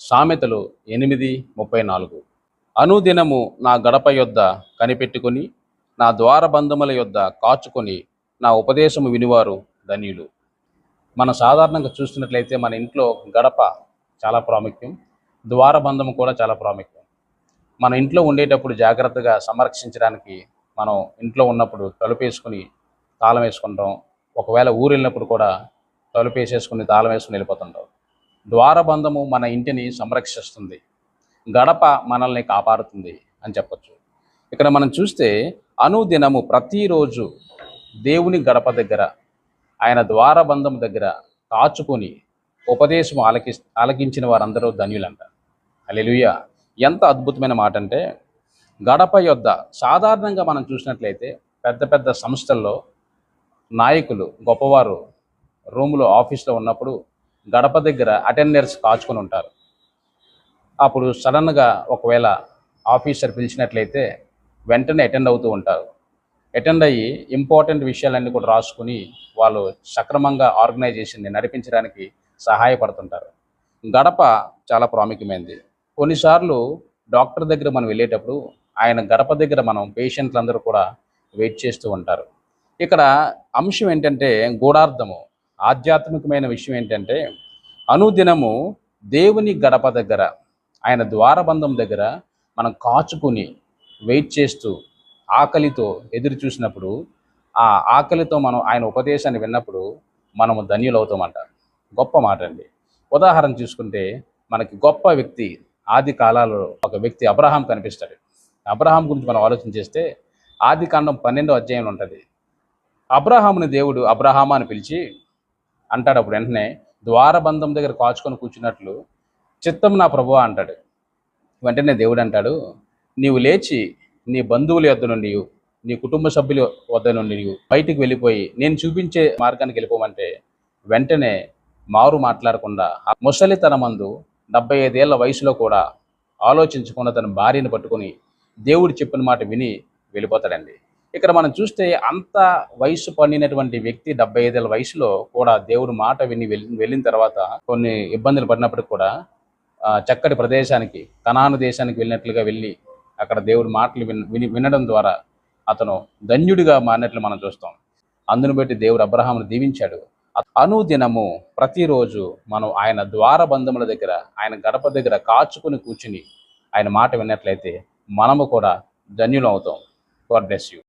సామెతలు 8:34. అనుదినము నా గడప యొద్ద కనిపెట్టుకొని, నా ద్వారబంధముల యొద్ద కాచుకొని, నా ఉపదేశము వినివారు ధన్యులు. మనం సాధారణంగా చూస్తున్నట్లయితే మన ఇంట్లో గడప చాలా ప్రాముఖ్యం. ద్వారబంధము కూడా చాలా ప్రాముఖ్యం. మన ఇంట్లో ఉండేటప్పుడు జాగ్రత్తగా సంరక్షించడానికి మనం ఇంట్లో ఉన్నప్పుడు తలుపేసుకొని తాళం వేసుకుంటాం. ఒకవేళ ఊరెళ్ళినప్పుడు కూడా తలుపేసేసుకుని తాళం వేసుకుని వెళ్ళిపోతుంటాం. ద్వారబంధము మన ఇంటిని సంరక్షిస్తుంది. గడప మనల్ని కాపాడుతుంది అని చెప్పొచ్చు. ఇక్కడ మనం చూస్తే అనుదినము ప్రతిరోజు దేవుని గడప దగ్గర, ఆయన ద్వారబంధం దగ్గర కాచుకొని ఉపదేశం ఆలకించిన వారందరూ ధన్యులంట. హల్లెలూయా! ఎంత అద్భుతమైన మాట అంటే, గడప యొద్ద సాధారణంగా మనం చూసినట్లయితే పెద్ద పెద్ద సంస్థల్లో నాయకులు గొప్పవారు రూములో ఆఫీస్లో ఉన్నప్పుడు గడప దగ్గర అటెండర్స్ కాచుకొని ఉంటారు. అప్పుడు సడన్గా ఒకవేళ ఆఫీసర్ పిలిచినట్లయితే వెంటనే అటెండ్ అవుతూ ఉంటారు. అటెండ్ అయ్యి ఇంపార్టెంట్ విషయాలన్నీ కూడా రాసుకుని వాళ్ళు సక్రమంగా ఆర్గనైజేషన్ని నడిపించడానికి సహాయపడుతుంటారు. గడప చాలా ప్రాముఖ్యమైనది. కొన్నిసార్లు డాక్టర్ దగ్గర మనం వెళ్ళేటప్పుడు ఆయన గడప దగ్గర మనం పేషెంట్లందరూ కూడా వెయిట్ చేస్తూ ఉంటారు. ఇక్కడ అంశం ఏంటంటే గూఢార్థము, ఆధ్యాత్మికమైన విషయం ఏంటంటే, అనుదినము దేవుని గడప దగ్గర, ఆయన ద్వారబంధం దగ్గర మనం కాచుకుని వెయిట్ చేస్తూ ఆకలితో ఎదురు చూసినప్పుడు, ఆ ఆకలితో మనం ఆయన ఉపదేశాన్ని విన్నప్పుడు మనము ధన్యులవుతామంట. గొప్ప మాట అండి. ఉదాహరణ చూసుకుంటే మనకి గొప్ప వ్యక్తి ఆది కాలాలలో ఒక వ్యక్తి అబ్రహాం కనిపిస్తాడు. అబ్రహాం గురించి మనం ఆలోచన చేస్తే ఆదికాండం 12వ అధ్యాయంలో ఉంటుంది. అబ్రహాముని దేవుడు అబ్రహామా అని పిలిచి అంటాడు. అప్పుడు వెంటనే ద్వారబంధం దగ్గర కాచుకొని కూర్చున్నట్లు, చిత్తం నా ప్రభువా అంటాడు. వెంటనే దేవుడు అంటాడు, నీవు లేచి నీ బంధువుల యొద్ద నుండి, నీ కుటుంబ సభ్యుల వద్ద నుండి బయటికి వెళ్ళిపోయి నేను చూపించే మార్గానికి వెళ్ళిపోమంటే వెంటనే మారు మాట్లాడకుండా ఆ ముసలితనమందు 75 ఏళ్ల వయసులో కూడా ఆలోచించకుండా తన భార్యను పట్టుకొని దేవుడు చెప్పిన మాట విని వెళ్ళిపోతాడండి. ఇక్కడ మనం చూస్తే అంత వయసు పండినటువంటి వ్యక్తి 75 ఏళ్ల వయసులో కూడా దేవుడు మాట విని వెళ్ళిన తర్వాత కొన్ని ఇబ్బందులు పడినప్పటికి కూడా చక్కటి ప్రదేశానికి, కనాను దేశానికి వెళ్ళినట్లుగా వెళ్ళి అక్కడ దేవుడి మాటలు వినడం ద్వారా అతను ధన్యుడిగా మారినట్లు మనం చూస్తాం. అందును బట్టి దేవుడు అబ్రహామును దీవించాడు. అనుదినము ప్రతిరోజు మనం ఆయన ద్వారబంధముల దగ్గర, ఆయన గడప దగ్గర కాచుకుని కూర్చుని ఆయన మాట విన్నట్లయితే మనము కూడా ధన్యులం అవుతాం. God bless you.